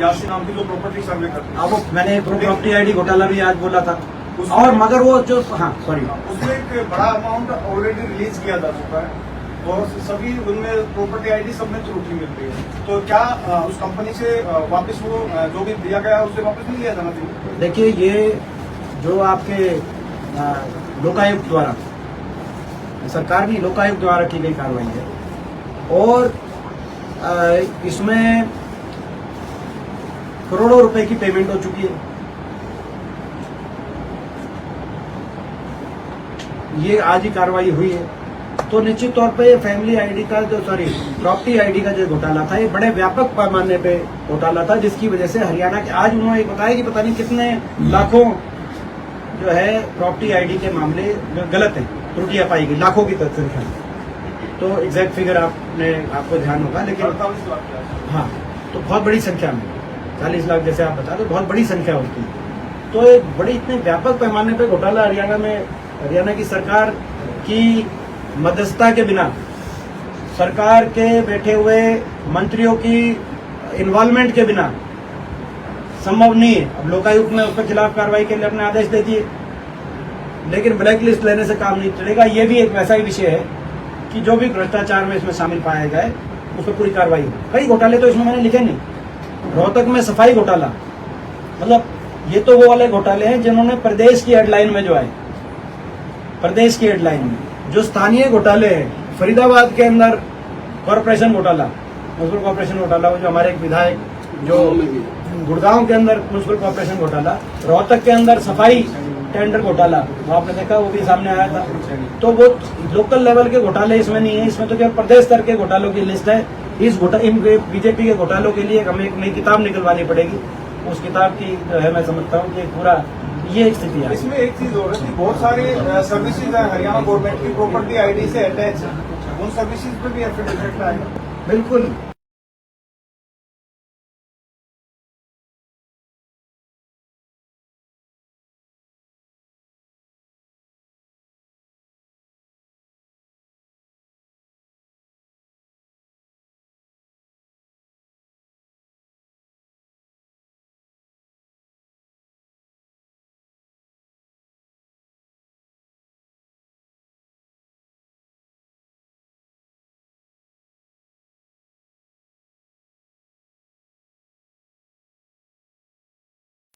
यासी नाम की जो प्रॉपर्टी सर्वे करती है। अब मैंने प्रॉपर्टी आईडी घोटाला भी आज बोला था, और मगर वो जो हाँ सॉरी उसमें एक बड़ा अमाउंट ऑलरेडी रिलीज किया जा चुका है और सभी उनमें प्रॉपर्टी आईडी सब में त्रुटि मिल रही है, तो क्या उस कंपनी से वापस वो जो भी दिया गया है उससे वापस नहीं लिया जाना चाहिए? देखिए, ये जो आपके लोकायुक्त द्वारा, सरकार नहीं लोकायुक्त द्वारा की गई कार्रवाई है और इसमें करोड़ों रुपए की पेमेंट हो चुकी है। ये आज ही कार्रवाई हुई है, तो निश्चित तौर पे फैमिली आईडी का जो प्रॉपर्टी आईडी का जो घोटाला था, ये बड़े व्यापक पैमाने पे घोटाला था, जिसकी वजह से हरियाणा के आज उन्होंने बताया कि पता नहीं कितने लाखों जो है प्रॉपर्टी आईडी के मामले गलत हैं, त्रुटियां पाई गई, लाखों की संख्या। तो एग्जैक्ट फिगर आपको ध्यान होगा, लेकिन 48 लाख का। हाँ, तो बहुत बड़ी संख्या में 40 लाख जैसे आप बता, तो बहुत बड़ी संख्या होती है। तो एक बड़ी इतने व्यापक पैमाने पे घोटाला हरियाणा की सरकार की मध्यस्थता के बिना, सरकार के बैठे हुए मंत्रियों की इन्वॉल्वमेंट के बिना संभव नहीं है। अब लोकायुक्त ने उसके खिलाफ कार्रवाई के लिए अपने आदेश दे दिए, लेकिन ब्लैक लिस्ट लेने से काम नहीं चलेगा। ये भी एक वैसा ही विषय है कि जो भी भ्रष्टाचार में इसमें शामिल पाया जाए उस पर पूरी कार्रवाई हो। कई घोटाले तो इसमें मैंने लिखे नहीं। रोहतक में सफाई घोटाला, मतलब ये तो वो वाले घोटाले हैं जिन्होंने प्रदेश की हेडलाइन में जो आए, प्रदेश की हेडलाइन में। जो स्थानीय घोटाले हैं, फरीदाबाद के अंदर कॉरपोरेशन घोटाला, म्युनिसिपल कॉर्पोरेशन घोटाला, वो जो हमारे एक विधायक जो गुड़गांव के अंदर म्युनिसिपल कॉर्पोरेशन घोटाला, रोहतक के अंदर सफाई टेंडर घोटाला, वो आपने देखा, वो भी सामने आया था। तो वो लोकल लेवल के घोटाले इसमें नहीं है, इसमें तो क्या प्रदेश स्तर के घोटालों की लिस्ट है। इन बीजेपी के घोटालों के लिए हमें एक नई किताब निकलवानी पड़ेगी। उस किताब की जो है मैं समझता हूँ कि पूरा ये एक स्थिति है। इसमें एक चीज और है कि बहुत सारी सर्विसेज है हरियाणा गवर्नमेंट की प्रॉपर्टी आईडी से अटैच है, उन सर्विसेज पे भी इफेक्ट आएगा। बिल्कुल।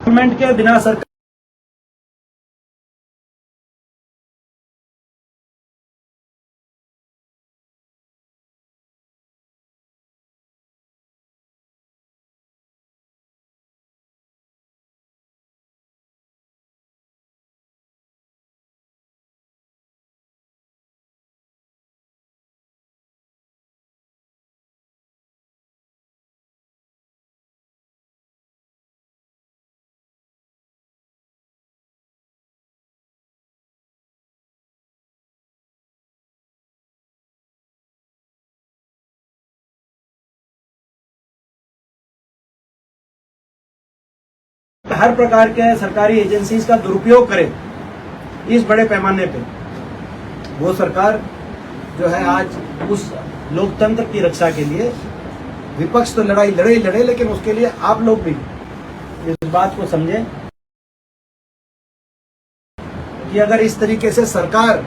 गवर्नमेंट के बिना सरकार हर प्रकार के सरकारी एजेंसीज का दुरुपयोग करे इस बड़े पैमाने पे, वो सरकार जो है आज उस लोकतंत्र की रक्षा के लिए, विपक्ष तो लड़ाई लड़े, लेकिन उसके लिए आप लोग भी इस बात को समझें कि अगर इस तरीके से सरकार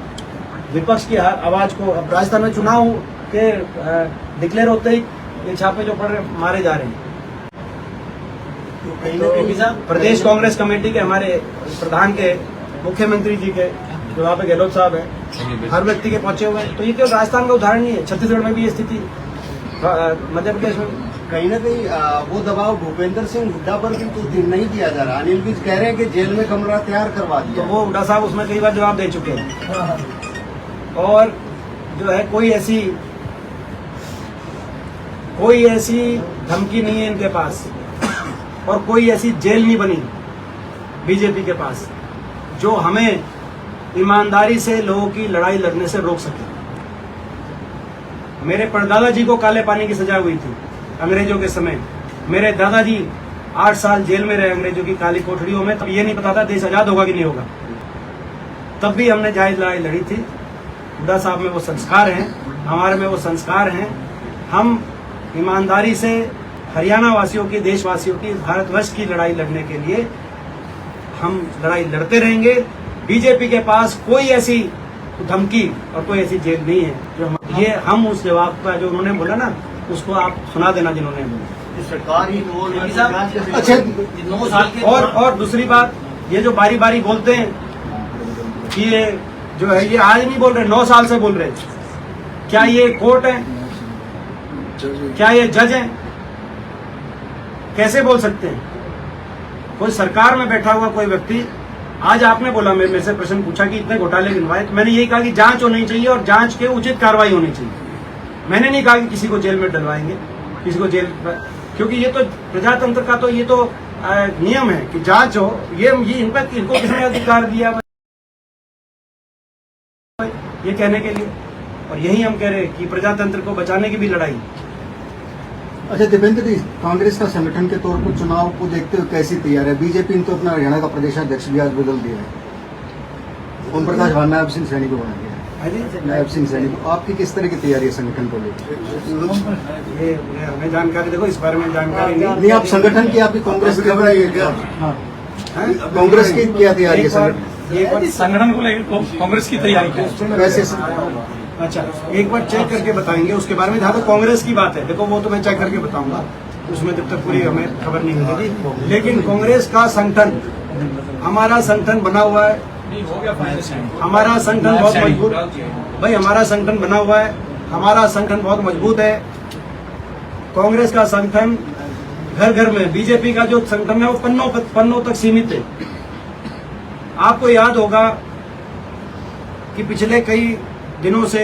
विपक्ष की आवाज को, अब राजस्थान में चुनाव के डिक्लेयर होते ही ये छापे जो पड़ रहे मारे जा रहे हैं। प्रदेश कांग्रेस कमेटी के हमारे प्रधान के, मुख्यमंत्री जी के, जो वहाँ पे गहलोत साहब है, हर व्यक्ति के पहुंचे हुए हैं। तो ये केवल राजस्थान का उदाहरण नहीं है, छत्तीसगढ़ में भी ये स्थिति, मध्य प्रदेश में कहीं ना कहीं वो दबाव भूपेंद्र सिंह हुड्डा पर भी तो नहीं दिया जा रहा। अनिल विज कह रहे हैं कि जेल में कमरा तैयार करवा दिया। तो वो हुड्डा साहब उसमें कई बार जवाब दे चुके हैं। और जो है कोई ऐसी धमकी नहीं है इनके पास, और कोई ऐसी जेल नहीं बनी बीजेपी के पास जो हमें ईमानदारी से लोगों की लड़ाई लड़ने से रोक सके। मेरे परदादा जी को काले पानी की सजा हुई थी अंग्रेजों के समय। मेरे दादाजी 8 साल जेल में रहे अंग्रेजों की काली कोठरियों में। तब ये नहीं पता था देश आजाद होगा कि नहीं होगा, तब भी हमने जायज लड़ाई लड़ी थी। हुड्डा साहब में वो संस्कार हैं, हमारे में वो संस्कार हैं। हम ईमानदारी से हरियाणा वासियों की, देशवासियों की, भारतवर्ष की लड़ाई लड़ने के लिए हम लड़ाई लड़ते रहेंगे। बीजेपी के पास कोई ऐसी धमकी और कोई ऐसी जेल नहीं है जो हम उस जवाब का जो उन्होंने बोला ना उसको आप सुना देना जिन्होंने बोला। सरकारी रोल अच्छा 9 साल के और दूसरी बात, ये जो बारी बारी बोलते हैं कि ये जो है ये आज नहीं बोल रहे, 9 साल से बोल रहे। क्या ये कोर्ट है? क्या ये जज है? कैसे बोल सकते हैं? कोई सरकार में बैठा हुआ कोई व्यक्ति, आज आपने बोला मेरे से प्रश्न पूछा कि इतने घोटाले गिनवाए, तो मैंने यही कहा कि जांच होनी चाहिए और जांच के उचित कार्रवाई होनी चाहिए। मैंने नहीं कहा कि किसी को जेल में डलवाएंगे, किसी को जेल, क्योंकि ये तो प्रजातंत्र का तो ये तो नियम है कि जांच हो। ये इनको किसने अधिकार दिया ये कहने के लिए? और यही हम कह रहे हैं कि प्रजातंत्र को बचाने की भी लड़ाई। अच्छा दीपेंद्र जी, कांग्रेस का संगठन के तौर पर चुनाव को देखते हुए कैसी तैयार है? बीजेपी ने तो अपना हरियाणा का प्रदेशाध्यक्ष भी आज बदल दिया है, ओम प्रकाश नायब सिंह सैनी को बना दिया है, नायब सिंह सैनी को। आपकी किस तरह की तैयारी है संगठन को लेकर? ये हमें जानकारी, देखो इस बारे में जानकारी नहीं, आप संगठन की, आपकी कांग्रेस की कांग्रेस की क्या तैयारी है? संगठन को लेकर कांग्रेस की तैयारी है वैसे अच्छा, एक बार चेक करके बताएंगे उसके बारे में। जहाँ तक कांग्रेस की बात है, देखो वो तो मैं चेक करके बताऊंगा, उसमें जब तक पूरी हमें खबर नहीं मिलेगी। लेकिन कांग्रेस का संगठन, हमारा संगठन बना हुआ है, हमारा संगठन बहुत मजबूत भाई, हमारा संगठन बना हुआ है, हमारा संगठन बहुत मजबूत है। कांग्रेस का संगठन घर घर में, बीजेपी का जो संगठन है वो पन्नों तक सीमित है। आपको याद होगा कि पिछले कई दिनों से,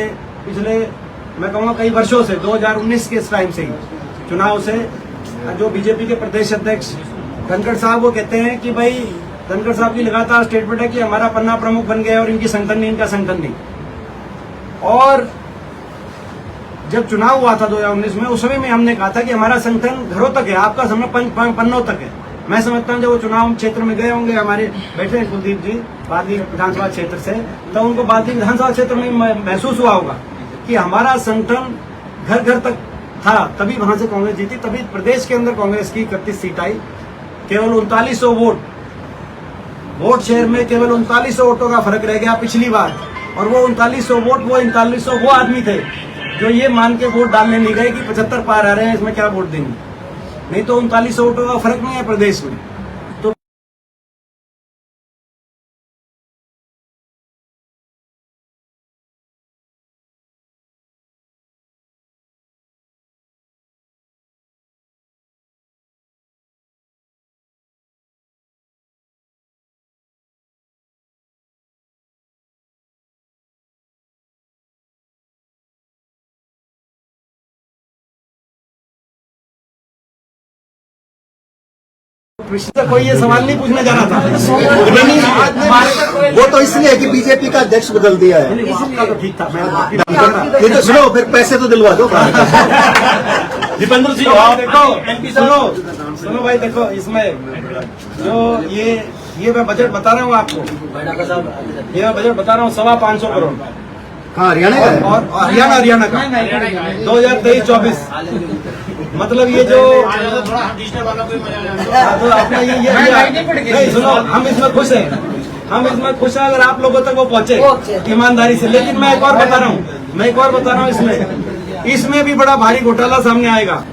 पिछले मैं कहूँगा कई वर्षों से, 2019 के इस टाइम से ही चुनाव से, जो बीजेपी के प्रदेश अध्यक्ष धनखड़ साहब वो कहते हैं कि भाई, धनखड़ साहब की लगातार स्टेटमेंट है कि हमारा पन्ना प्रमुख बन गया और इनकी संगठन नहीं, इनका संगठन नहीं। और जब चुनाव हुआ था 2019 में, उस समय में हमने कहा था कि हमारा संगठन घरों तक है, आपका संगठन पन्नों तक है। मैं समझता हूँ जब वो चुनाव क्षेत्र में गए होंगे, हमारे बैठे हैं कुलदीप जी बादली विधानसभा क्षेत्र से, तो उनको बादली विधानसभा क्षेत्र में महसूस हुआ होगा कि हमारा संगठन घर घर तक था, तभी वहां से कांग्रेस जीती, तभी प्रदेश के अंदर कांग्रेस की 31 सीट आई। केवल 3900 वोट शेयर में केवल 3900 वोटों का फर्क रह गया पिछली बार। और वो 3900 वोट, वो 3900 वो आदमी थे जो ये मान के वोट डालने नहीं गए कि 75 पार आ रहे हैं, इसमें क्या वोट देंगे। नहीं तो 3900 वोटों का फर्क नहीं है प्रदेश में। तो कृष्ण कोई ये सवाल नहीं पूछने जाना था। वो तो इसलिए कि बीजेपी का अध्यक्ष बदल दिया है। आपका तो ठीक था, मैं ये तो सुनो, फिर पैसे तो दिलवा दो। दीपेंद्र जी देखो, सुनो भाई, देखो इसमें जो ये मैं बजट बता रहा हूँ आपको, ये मैं बजट बता रहा हूँ 525 करोड़ कहाँ, हरियाणा का है? और हरियाणा का 2023-24, मतलब ये जो तो आपने ये नहीं सुनो, हम इसमें खुश हैं, अगर आप लोगों तक वो पहुंचे ईमानदारी से। लेकिन मैं एक और बता रहा हूँ, इसमें भी बड़ा भारी घोटाला सामने आएगा।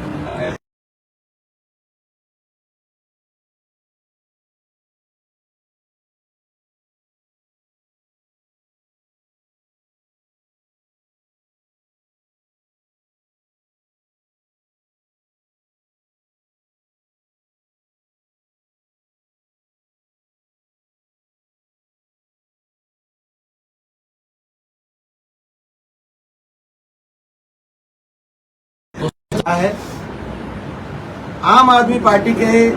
है आम आदमी पार्टी के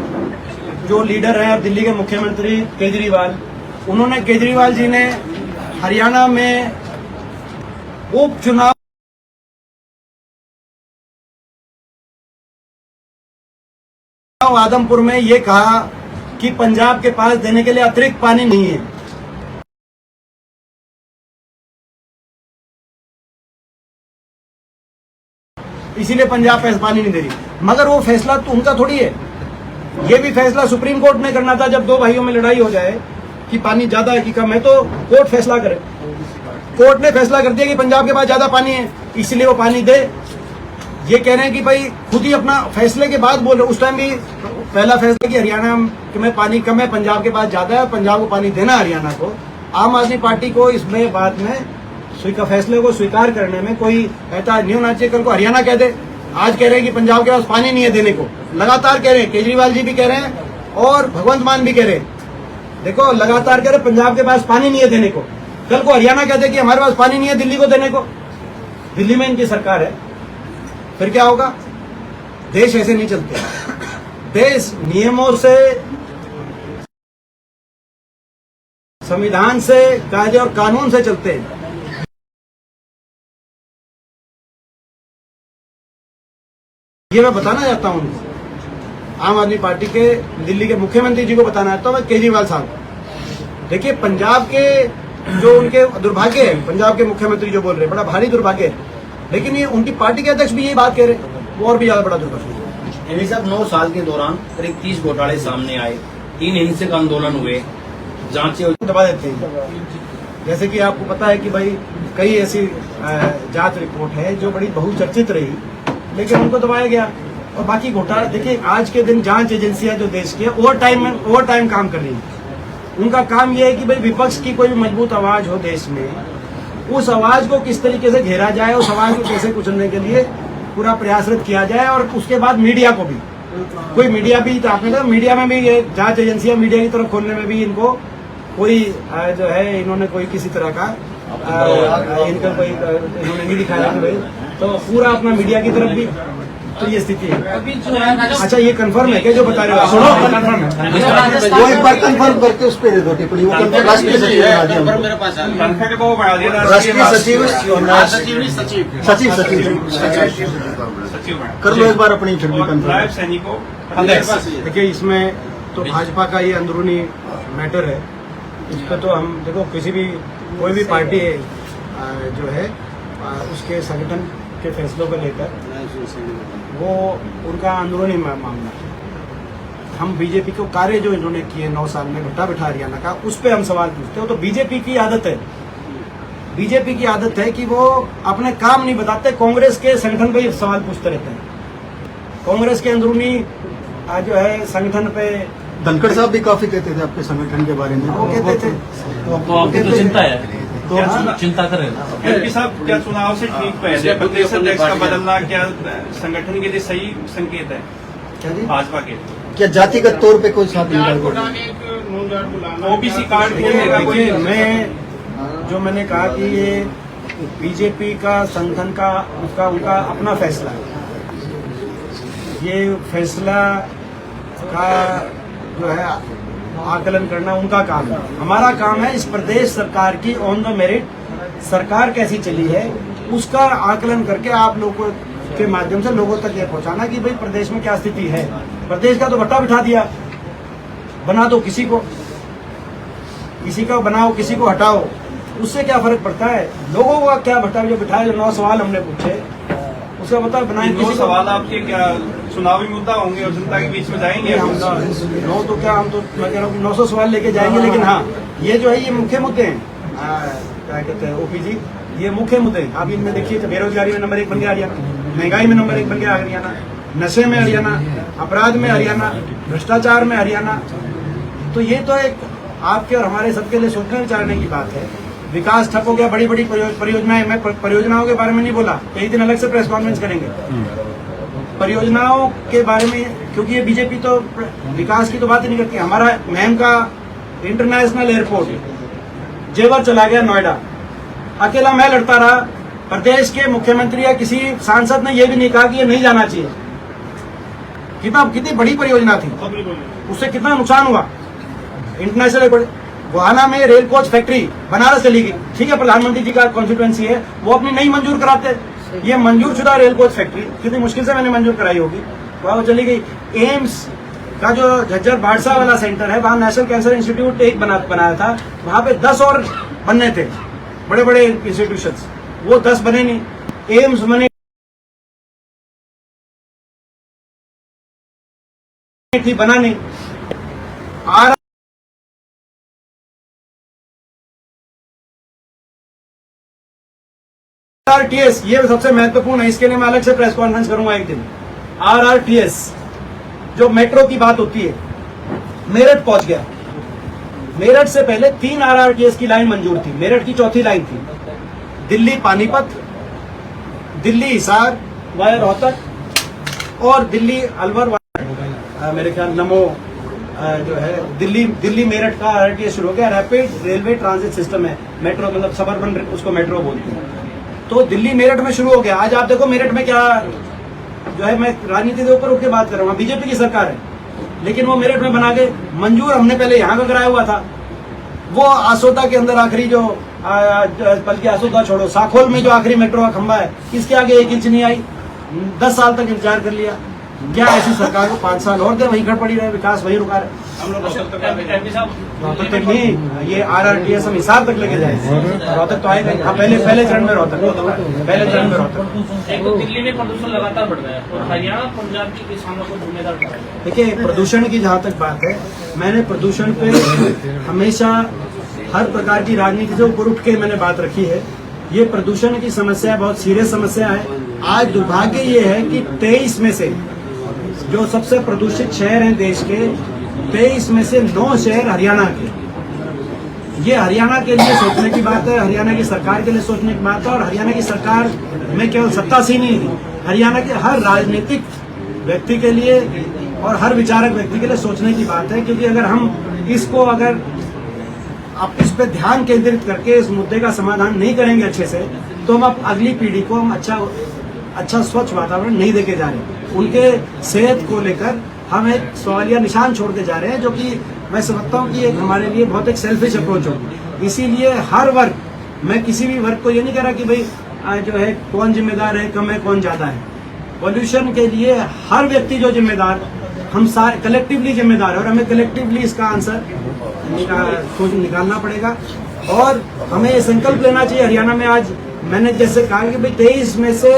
जो लीडर हैं और दिल्ली के मुख्यमंत्री केजरीवाल, उन्होंने, केजरीवाल जी ने हरियाणा में उपचुनाव आदमपुर में ये कहा कि पंजाब के पास देने के लिए अतिरिक्त पानी नहीं है। इसीलिए पंजाब पानी नहीं दे रही। मगर वो फैसला तो उनका थोड़ी है, ये भी फैसला सुप्रीम कोर्ट ने करना था जब दो भाइयों में लड़ाई हो जाए कि पानी ज्यादा है कि कम है, तो कोर्ट फैसला करे। कोर्ट ने फैसला कर दिया कि पंजाब के पास ज्यादा पानी है इसलिए वो पानी दे। ये कह रहे हैं कि भाई खुद ही अपना फैसले के बाद बोल रहे, उस टाइम भी पहला फैसला कि हरियाणा में पानी कम है, पंजाब के पास ज्यादा है, पंजाब को पानी देना हरियाणा को। आम आदमी पार्टी को इसमें बाद में फैसले को स्वीकार करने में कोई ऐसा नहीं होना चाहिए। कल को हरियाणा कह दे, आज कह रहे हैं कि पंजाब के पास पानी नहीं है देने को, लगातार कह रहे हैं, केजरीवाल जी भी कह रहे हैं और भगवंत मान भी कह रहे हैं। देखो लगातार कह रहे पंजाब के पास पानी नहीं है देने को, कल को हरियाणा कहते कि हमारे पास पानी नहीं है दिल्ली को देने को, दिल्ली में इनकी सरकार है, फिर क्या होगा? देश ऐसे नहीं चलते। देश नियमों से, संविधान से, कायदे और कानून से चलते हैं। ये मैं बताना चाहता हूं उनको, आम आदमी पार्टी के दिल्ली के मुख्यमंत्री जी को बताना चाहता हूं, केजरीवाल साहब। देखिए पंजाब के जो उनके दुर्भाग्य है, पंजाब के मुख्यमंत्री जो बोल रहे हैं बड़ा भारी दुर्भाग्य है, लेकिन ये उनकी पार्टी के अध्यक्ष भी यही बात कह रहे हैं, वो और भी ज्यादा बड़ा दुर्भाग्य है। यानी साहब 9 साल के दौरान करीब 30 घोटाले सामने आए, 3 हिंसक आंदोलन हुए, जांचें दबा देते हैं। जैसे कि आपको पता है कि भाई कई ऐसी जांच रिपोर्ट है जो बड़ी बहुचर्चित रही, लेकिन उनको दबाया गया। और बाकी घोटाला देखिए, आज के दिन जांच एजेंसियां जो देश की ओवर टाइम काम कर रही है। उनका काम यह है कि भाई विपक्ष की कोई भी मजबूत आवाज हो देश में, उस आवाज को किस तरीके से घेरा जाए, उस आवाज को कैसे कुचलने के लिए पूरा प्रयासरत किया जाए। और उसके बाद मीडिया को भी, कोई मीडिया भी, तो आपने कहा मीडिया में भी ये जांच एजेंसियां मीडिया की तरफ खोलने में भी इनको कोई जो है, इन्होंने कोई किसी तरह का इनका कोई इन्होंने नहीं दिखाया कि भाई, तो पूरा अपना मीडिया की तरफ भी, तो ये स्थिति है। अच्छा ये कंफर्म है क्या जो बता रहे हो? सुनो, कंफर्म है, वो एक बार कंफर्म करके उस पर दे दो टिप्पणी। वो कंफर्म राष्ट्रीय सचिव है, मेरे पास राष्ट्रीय सचिव सचिव सचिव कर लो एक बार अपनी फिर भी कंफर्म। सैनिकों देखिए इसमें तो भाजपा का ये अंदरूनी मैटर है, इस पर तो हम देखो किसी भी कोई भी पार्टी जो है उसके संगठन के फैसलों को लेकर वो उनका अंदरूनी मामला है। हम बीजेपी को कार्य जो इन्होंने किए 9 साल में भट्टा बिठा हरियाणा का, उस पर हम सवाल पूछते हो। तो बीजेपी की आदत है, बीजेपी की आदत है कि वो अपने काम नहीं बताते, कांग्रेस के संगठन पे सवाल पूछते रहते हैं। कांग्रेस के अंदरूनी जो है संगठन पे धनखड़ साहब भी काफी कहते थे आपके संगठन के बारे में, वो कहते थे तो आपकी तो चिंता है, तो चिंता करें एमपी साहब। क्या चुनाव से ठीक पहले प्रदेश अध्यक्ष का बदलना क्या संगठन के लिए सही संकेत है? क्या जी? भाजपा के क्या जातिगत तौर पे कोई साथ नहीं? ओबीसी कार्ड खोलने का कोई? देखिए मैं जो मैंने कहा कि ये बीजेपी का संगठन का उनका अपना फैसला है, ये फैसला का जो है आकलन करना उनका काम है। हमारा काम है इस प्रदेश सरकार की ऑन द मेरिट सरकार कैसी चली है उसका आकलन करके आप लोगों के माध्यम से लोगों तक ये पहुंचाना कि भाई प्रदेश में क्या स्थिति है। प्रदेश का तो भट्टा बिठा दिया, बना दो किसी को, किसी का बनाओ किसी को हटाओ, उससे क्या फर्क पड़ता है? लोगों का क्या भट्टा जो बिठाया, जो 9 सवाल हमने पूछे उसका बता बनाए। किसी सवाल आपके क्या चुनावी मुद्दा होंगे और जनता के बीच में जाएंगे? हम 9 तो क्या, हम तो मैं कह रहा हूँ 900 सवाल लेके जाएंगे, लेकिन हाँ ये जो है ये मुख्य मुद्दे हैं, क्या कहते हैं ओपी जी, ये मुख्य मुद्दे हैं। आप इनमें देखिए बेरोजगारी में नंबर 1 बन गया हरियाणा, महंगाई में नंबर 1 बन गया हरियाणा, नशे में हरियाणा, अपराध में हरियाणा, भ्रष्टाचार में हरियाणा। तो ये तो एक आपके और हमारे सबके लिए सोचने विचारने की बात है। विकास ठप हो गया, बड़ी बड़ी परियोजनाएं, मैं परियोजनाओं के बारे में नहीं बोला, कई दिन अलग से प्रेस कॉन्फ्रेंस करेंगे परियोजनाओं के बारे में, क्योंकि ये बीजेपी तो विकास की तो बात ही नहीं करती। हमारा मैम का इंटरनेशनल एयरपोर्ट जेवर चला गया नोएडा, अकेला मैं लड़ता रहा, प्रदेश के मुख्यमंत्री या किसी सांसद ने यह भी नहीं कहा कि ये नहीं जाना चाहिए। कितनी बड़ी परियोजना थी, उससे कितना नुकसान हुआ। इंटरनेशनल एयरपोर्ट, गोहाना में रेल कोच फैक्ट्री बनारस चली गई, ठीक है प्रधानमंत्री जी का कॉन्स्टिट्यूएंसी है, वो अपनी नहीं मंजूर कराते, ये मंजूर शुदा रेल कोच फैक्ट्री कितनी मुश्किल से मैंने मंजूर कराई होगी, वहां वो चली गई। एम्स का जो झज्जर बाड़सा वाला सेंटर है, वहां नेशनल कैंसर इंस्टीट्यूट एक बनाया था, वहां पे 10 और बनने थे बड़े बड़े इंस्टीट्यूशन, वो 10 बने नहीं। एम्स बने थी, बना नहीं। RRTS ये सबसे महत्वपूर्ण है, इसके लिए मैं अलग से प्रेस कॉन्फ्रेंस करूंगा एक दिन। RRTS जो मेट्रो की बात होती है, मेरठ पहुंच गया। मेरठ से पहले 3 RRTS की लाइन मंजूर थी, मेरठ की चौथी लाइन थी। दिल्ली पानीपत, दिल्ली हिसार वाया रोहतक और दिल्ली अलवर मेरे ख्याल नमो जो है दिल्ली मेरठ का RRTS शुरू हो गया। रैपिड रेलवे ट्रांजिट सिस्टम है, मेट्रो मतलब सबअर्बन, उसको मेट्रो बोलते हैं। तो दिल्ली मेरठ में शुरू हो गया। आज आप देखो मेरठ में क्या जो है, मैं राजनीति के ऊपर उठ के बात कर रहा हूँ, बीजेपी की सरकार है, लेकिन वो मेरठ में बना के मंजूर हमने पहले यहाँ का कराया हुआ था। वो आसोदा के अंदर आखिरी जो बल्कि आसोदा छोड़ो, साखोल में जो आखिरी मेट्रो का खंभा है, इसके आगे 1 इंच नहीं आई। 10 साल तक इंतजार कर लिया। क्या ऐसी सरकार को 5 साल और दे, वहीं खड़ पड़ी रहे, विकास वहीं रुका रहे। हम लोग रोहतक तक नहीं, ये RRTS हम हिसार तक लेके जाएंगे। रोहतक तो आएगा। हाँ, पहले चरण में रोहतक, पहले चरण में रोहतक। एक तो दिल्ली में प्रदूषण लगातार बढ़ रहा है और हरियाणा पंजाब के किसानों को जिम्मेदार ठहराया। देखिए, प्रदूषण की जहाँ तक बात है, मैंने प्रदूषण पे हमेशा हर प्रकार की राजनीति से ऊपर उठ के मैंने बात रखी है। ये प्रदूषण की समस्या बहुत सीरियस समस्या है। आज दुर्भाग्य ये है कि 23 में से जो सबसे प्रदूषित शहर हैं देश के, 23 में से 9 शहर हरियाणा के। ये हरियाणा के लिए सोचने की बात है, हरियाणा की सरकार के लिए सोचने की बात है। और हरियाणा की सरकार में केवल सत्ता से नहीं, हरियाणा के हर राजनीतिक व्यक्ति के लिए और हर विचारक व्यक्ति के लिए सोचने की बात है। क्योंकि अगर हम इसको आप इस पे ध्यान केंद्रित करके इस मुद्दे का समाधान नहीं करेंगे अच्छे से, तो हम अब अगली पीढ़ी को हम अच्छा स्वच्छ वातावरण नहीं देके जा रहे। उनके सेहत को लेकर हम एक सवालिया निशान छोड़ के जा रहे हैं, जो कि मैं समझता हूँ कि एक हमारे लिए बहुत एक सेल्फिश अप्रोच होगी। इसीलिए हर वर्ग, मैं किसी भी वर्ग को ये नहीं कह रहा कि भाई जो है कौन जिम्मेदार है, कम है, कौन ज्यादा है। पॉल्यूशन के लिए हर व्यक्ति जो जिम्मेदार, हम सारे कलेक्टिवली जिम्मेदार है और हमें कलेक्टिवली इसका आंसर निकालना पड़ेगा। और हमें ये संकल्प लेना चाहिए। हरियाणा में आज मैंने जैसे कहा कि भाई 23 में से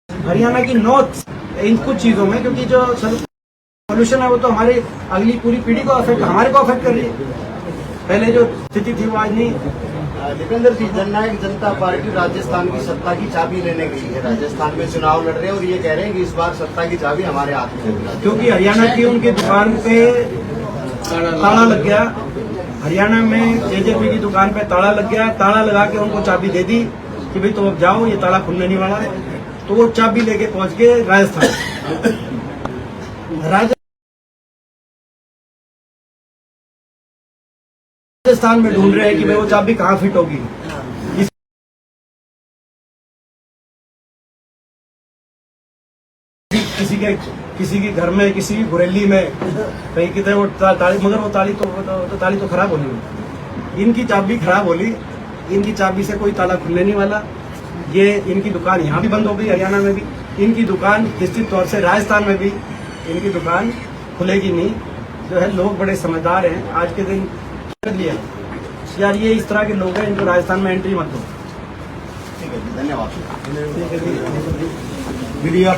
हरियाणा की 9 इन कुछ चीजों में, क्योंकि जो पोल्यूशन है वो तो हमारी अगली पूरी पीढ़ी को हमारे को अफेक्ट कर रही है। पहले जो स्थिति थी वो आज नहीं। दीपेंद्र जी, जननायक जनता पार्टी राजस्थान की सत्ता की चाबी लेने गई है, राजस्थान में चुनाव लड़ रहे हैं और ये कह रहे हैं कि इस बार सत्ता की चाबी हमारे हाथ में है। क्योंकि हरियाणा की उनकी दुकान पे ताला लग गया। हरियाणा में जेजेपी की दुकान पे ताला लग गया। ताला लगा के उनको चाबी दे दी कि भाई तुम अब जाओ, ये ताला खुलने नहीं वाला है। तो वो चाबी लेके पहुंच गए राजस्थान। राजस्थान में ढूंढ रहे हैं कि भाई वो चाबी कहाँ फिट होगी। किसी के घर में, किसी की घुरेली में कहीं कितने वो ताली, मगर वो ताली तो खराब होनी। इनकी चाबी खराब होली, इनकी चाबी से कोई ताला खुलने नहीं वाला। ये इनकी दुकान यहाँ भी बंद हो गई, हरियाणा में भी इनकी दुकान, निश्चित तौर से राजस्थान में भी इनकी दुकान खुलेगी नहीं। जो है लोग बड़े समझदार हैं। आज के दिन लिया यार, ये इस तरह के लोग हैं, इनको राजस्थान में एंट्री मत दो। ठीक है, धन्यवाद। मीडिया